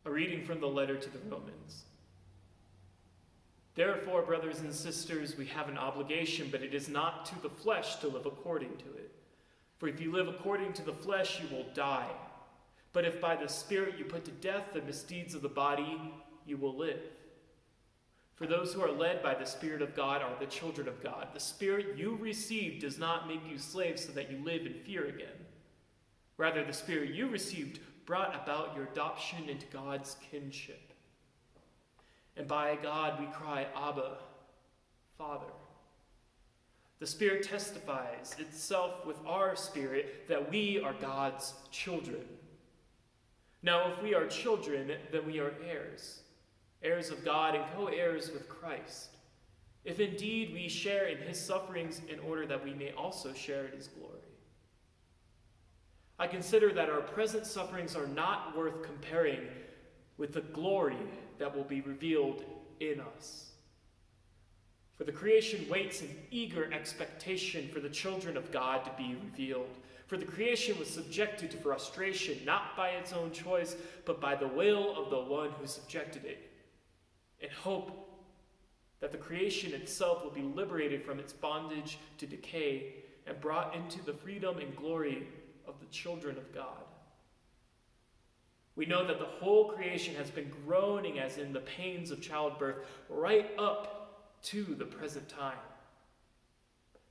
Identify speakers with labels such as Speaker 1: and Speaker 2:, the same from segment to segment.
Speaker 1: A reading from the letter to the Romans. Therefore, brothers and sisters, we have an obligation, but it is not to the flesh to live according to it. For if you live according to the flesh, you will die. But if by the Spirit you put to death the misdeeds of the body, you will live. For those who are led by the Spirit of God are the children of God. The Spirit you received does not make you slaves so that you live in fear again. Rather, the Spirit you received brought about your adoption into God's kinship. And by God we cry, Abba, Father. The Spirit testifies itself with our spirit that we are God's children. Now, if we are children, then we are heirs, heirs of God and co-heirs with Christ, if indeed we share in his sufferings in order that we may also share in his glory. I consider that our present sufferings are not worth comparing with the glory that will be revealed in us. For the creation waits in eager expectation for the children of God to be revealed. For the creation was subjected to frustration, not by its own choice, but by the will of the one who subjected it, in hope that the creation itself will be liberated from its bondage to decay and brought into the freedom and glory of the children of God. We know that the whole creation has been groaning as in the pains of childbirth right up to the present time.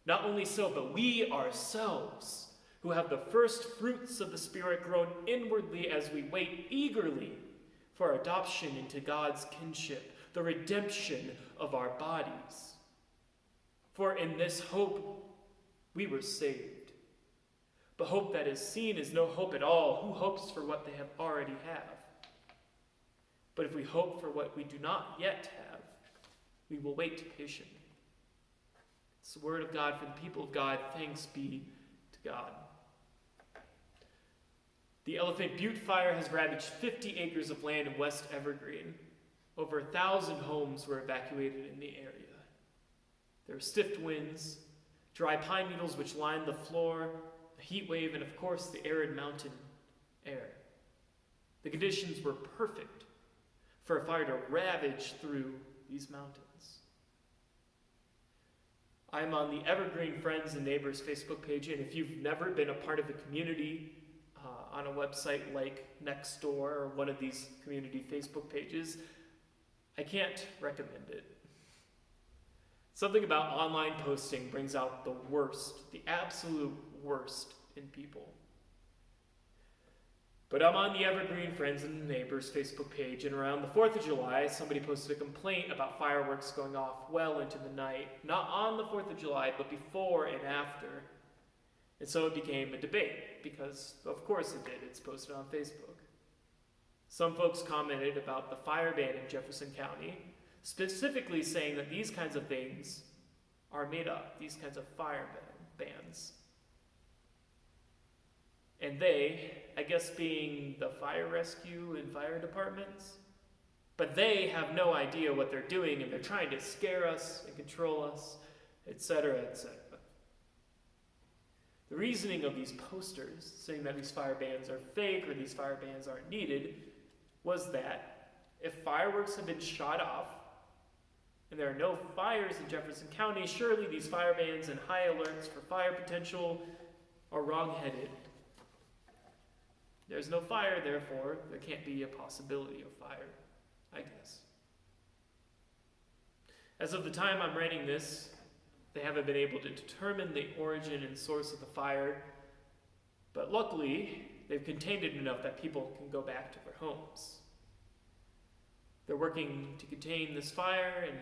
Speaker 1: Not only so, but we ourselves, who have the first fruits of the Spirit, groan inwardly as we wait eagerly for adoption into God's kinship, the redemption of our bodies. For in this hope we were saved. But hope that is seen is no hope at all. Who hopes for what they have already have? But if we hope for what we do not yet have, we will wait patiently. It's the word of God for the people of God. Thanks be to God. The Elephant Butte fire has ravaged 50 acres of land in West Evergreen. Over 1,000 homes were evacuated in the area. There were stiff winds, dry pine needles which lined the floor, a heat wave, and of course the arid mountain air. The conditions were perfect for a fire to ravage through these mountains. I'm on the Evergreen Friends and Neighbors Facebook page, and if you've never been a part of the community on a website like Nextdoor or one of these community Facebook pages, I can't recommend it. Something about online posting brings out the worst, the absolute worst in people. But I'm on the Evergreen Friends and Neighbors Facebook page, and around the 4th of July, somebody posted a complaint about fireworks going off well into the night. Not on the 4th of July, but before and after. And so it became a debate, because of course it did. It's posted on Facebook. Some folks commented about the fire ban in Jefferson County, specifically saying that these kinds of things are made up, these kinds of fire bans. And they, I guess being the fire rescue and fire departments, but they have no idea what they're doing, and they're trying to scare us and control us, etc., etc. The reasoning of these posters saying that these fire bans are fake or these fire bans aren't needed was that if fireworks have been shot off and there are no fires in Jefferson County, surely these fire bans and high alerts for fire potential are wrong-headed. There's no fire, therefore there can't be a possibility of fire, I guess. As of the time I'm writing this, they haven't been able to determine the origin and source of the fire, but luckily they've contained it enough that people can go back to their homes. They're working to contain this fire, and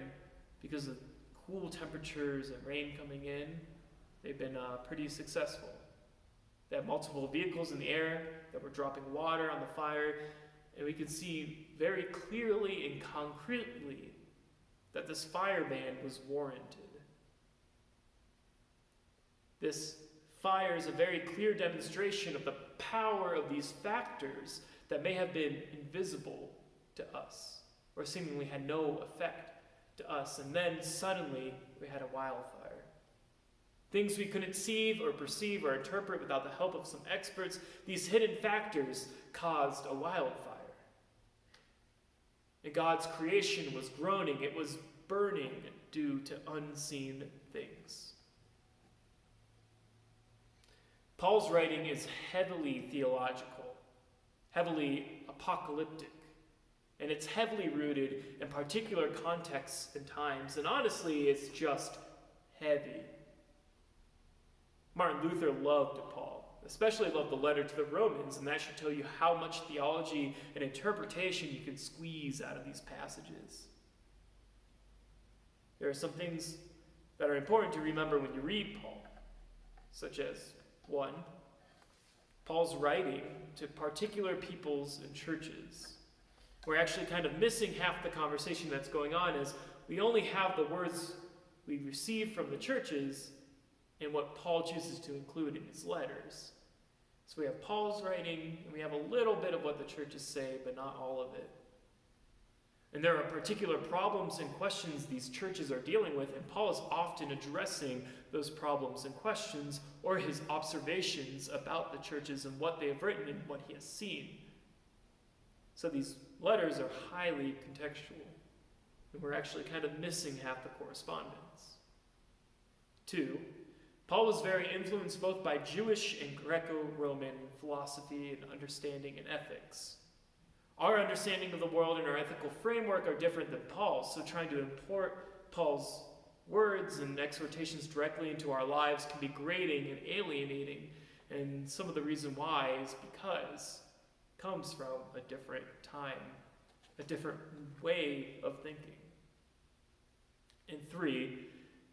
Speaker 1: because of cool temperatures and rain coming in, they've been pretty successful. They have multiple vehicles in the air that were dropping water on the fire, and we can see very clearly and concretely that this fire ban was warranted. This fire is a very clear demonstration of the power of these factors that may have been invisible to us, or seemingly had no effect to us, and then suddenly we had a wildfire. Things we couldn't see or perceive or interpret without the help of some experts, these hidden factors caused a wildfire. And God's creation was groaning, it was burning due to unseen things. Paul's writing is heavily theological, heavily apocalyptic, and it's heavily rooted in particular contexts and times, and honestly, it's just heavy. Martin Luther loved Paul, especially loved the letter to the Romans, and that should tell you how much theology and interpretation you can squeeze out of these passages. There are some things that are important to remember when you read Paul, such as, 1, Paul's writing to particular peoples and churches. We're actually kind of missing half the conversation that's going on, as we only have the words we receive from the churches and what Paul chooses to include in his letters. So we have Paul's writing, and we have a little bit of what the churches say, but not all of it. And there are particular problems and questions these churches are dealing with, and Paul is often addressing those problems and questions, or his observations about the churches and what they have written and what he has seen. So these letters are highly contextual, and we're actually kind of missing half the correspondence. 2, Paul was very influenced both by Jewish and Greco-Roman philosophy and understanding and ethics. Our understanding of the world and our ethical framework are different than Paul's, so trying to import Paul's words and exhortations directly into our lives can be grating and alienating, and some of the reason why is because it comes from a different time, a different way of thinking. And 3,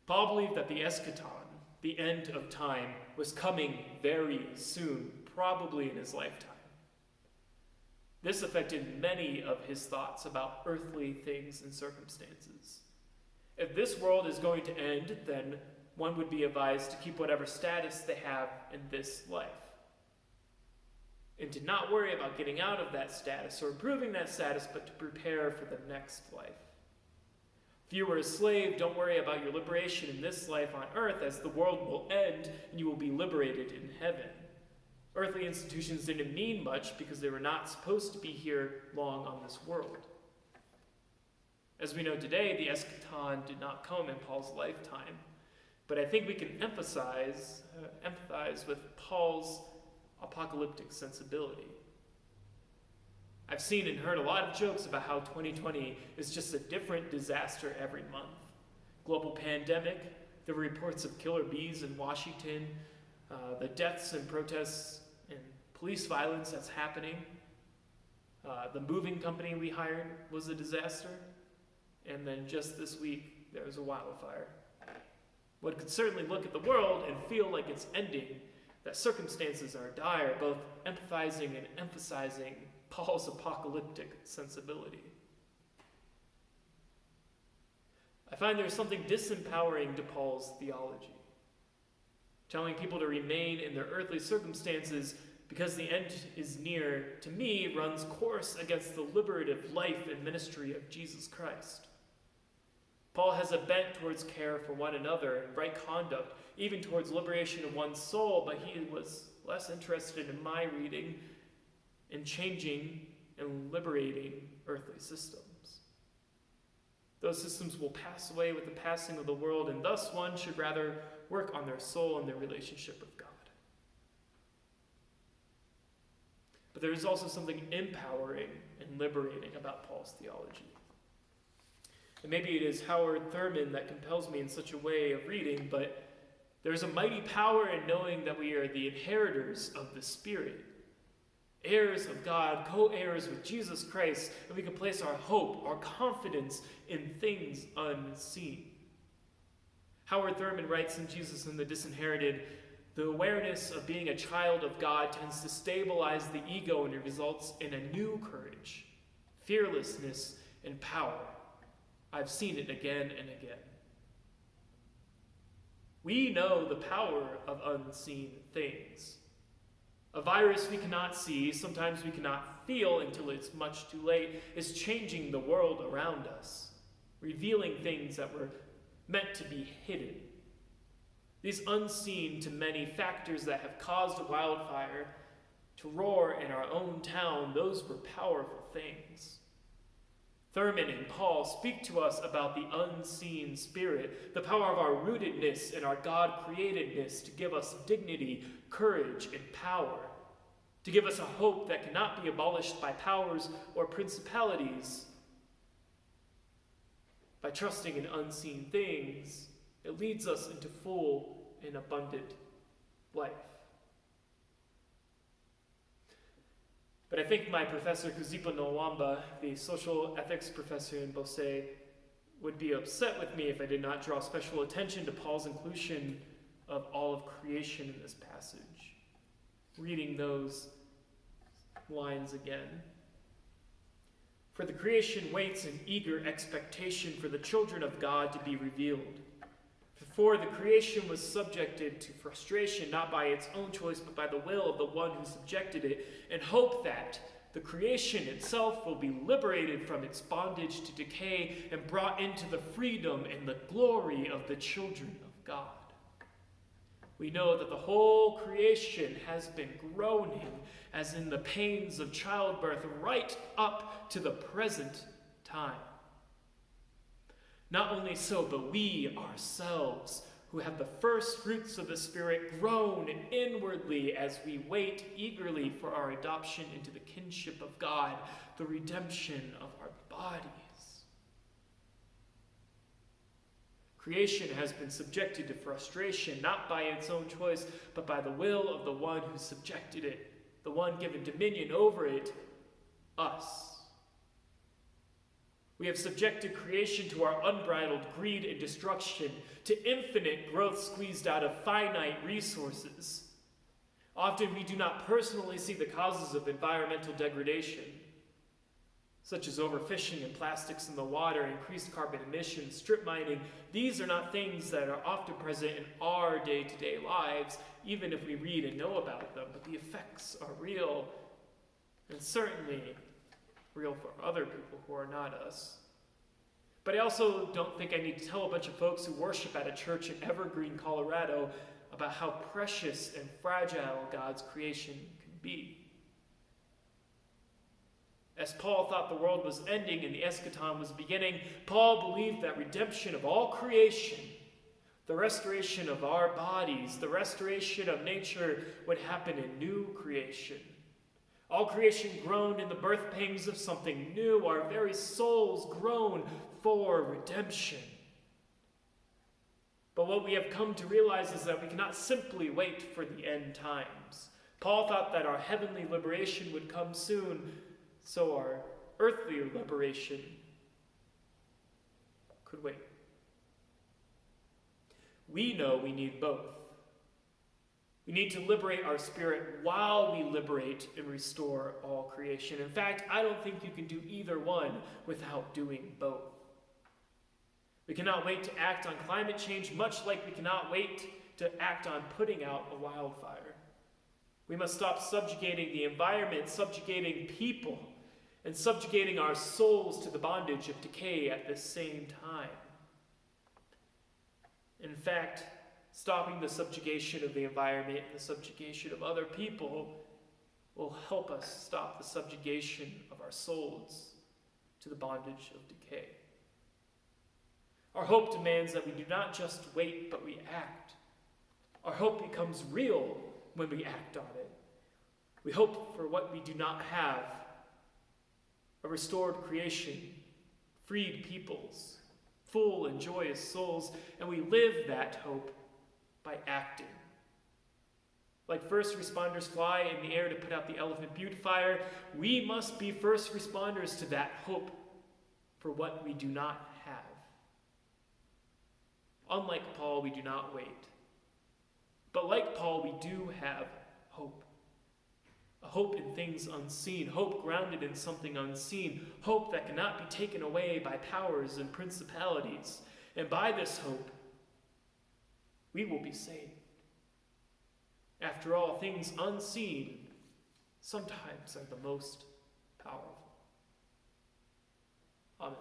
Speaker 1: Paul believed that the eschaton, the end of time, was coming very soon, probably in his lifetime. This affected many of his thoughts about earthly things and circumstances. If this world is going to end, then one would be advised to keep whatever status they have in this life, and to not worry about getting out of that status or improving that status, but to prepare for the next life. If you were a slave, don't worry about your liberation in this life on earth, as the world will end and you will be liberated in heaven. Earthly institutions didn't mean much because they were not supposed to be here long on this world. As we know today, the eschaton did not come in Paul's lifetime, but I think we can empathize with Paul's apocalyptic sensibility. I've seen and heard a lot of jokes about how 2020 is just a different disaster every month. Global pandemic, the reports of killer bees in Washington, the deaths and protests and police violence that's happening. The moving company we hired was a disaster. And then just this week, there was a wildfire. One could certainly look at the world and feel like it's ending, that circumstances are dire, both empathizing and emphasizing Paul's apocalyptic sensibility. I find there's something disempowering to Paul's theology. Telling people to remain in their earthly circumstances because the end is near, to me, runs course against the liberative life and ministry of Jesus Christ. Paul has a bent towards care for one another and right conduct, even towards liberation of one's soul, but he was less interested in my reading in changing and liberating earthly systems. Those systems will pass away with the passing of the world, and thus one should rather work on their soul and their relationship with God. But there is also something empowering and liberating about Paul's theology. And maybe it is Howard Thurman that compels me in such a way of reading, but there's a mighty power in knowing that we are the inheritors of the Spirit, heirs of God, co-heirs with Jesus Christ, and we can place our hope, our confidence in things unseen. Howard Thurman writes in Jesus and the Disinherited, the awareness of being a child of God tends to stabilize the ego, and it results in a new courage, fearlessness, and power. I've seen it again and again. We know the power of unseen things. A virus we cannot see, sometimes we cannot feel until it's much too late, is changing the world around us, revealing things that were meant to be hidden. These unseen to many factors that have caused a wildfire to roar in our own town, those were powerful things. Thurman and Paul speak to us about the unseen spirit, the power of our rootedness and our God-createdness to give us dignity, courage, and power, to give us a hope that cannot be abolished by powers or principalities. By trusting in unseen things, it leads us into full and abundant life. But I think my professor Kuzipo Nwamba, the social ethics professor in Bose, would be upset with me if I did not draw special attention to Paul's inclusion of all of creation in this passage. Reading those lines again. For the creation waits in eager expectation for the children of God to be revealed. For the creation was subjected to frustration, not by its own choice, but by the will of the one who subjected it, and hope that the creation itself will be liberated from its bondage to decay and brought into the freedom and the glory of the children of God. We know that the whole creation has been groaning, as in the pains of childbirth, right up to the present time. Not only so, but we ourselves, who have the first fruits of the Spirit, groan inwardly as we wait eagerly for our adoption into the kinship of God, the redemption of our bodies. Creation has been subjected to frustration, not by its own choice, but by the will of the one who subjected it, the one given dominion over it, us. We have subjected creation to our unbridled greed and destruction, to infinite growth squeezed out of finite resources. Often we do not personally see the causes of environmental degradation, such as overfishing and plastics in the water, increased carbon emissions, strip mining. These are not things that are often present in our day-to-day lives, even if we read and know about them, but the effects are real, and certainly real for other people who are not us. But I also don't think I need to tell a bunch of folks who worship at a church in Evergreen, Colorado, about how precious and fragile God's creation can be. As Paul thought the world was ending and the eschaton was beginning, Paul believed that redemption of all creation, the restoration of our bodies, the restoration of nature would happen in new creation. All creation groaned in the birth pangs of something new. Our very souls groan for redemption. But what we have come to realize is that we cannot simply wait for the end times. Paul thought that our heavenly liberation would come soon, so our earthly liberation could wait. We know we need both. We need to liberate our spirit while we liberate and restore all creation. In fact, I don't think you can do either one without doing both. We cannot wait to act on climate change, much like we cannot wait to act on putting out a wildfire. We must stop subjugating the environment, subjugating people, and subjugating our souls to the bondage of decay at the same time. In fact, stopping the subjugation of the environment and the subjugation of other people will help us stop the subjugation of our souls to the bondage of decay. Our hope demands that we do not just wait, but we act. Our hope becomes real when we act on it. We hope for what we do not have: a restored creation, freed peoples, full and joyous souls, and we live that hope by acting. Like first responders fly in the air to put out the Elephant Butte fire, we must be first responders to that hope for what we do not have. Unlike Paul, we do not wait. But like Paul, we do have hope. A hope in things unseen, hope grounded in something unseen, hope that cannot be taken away by powers and principalities. And by this hope, we will be saved. After all, things unseen sometimes are the most powerful. Amen.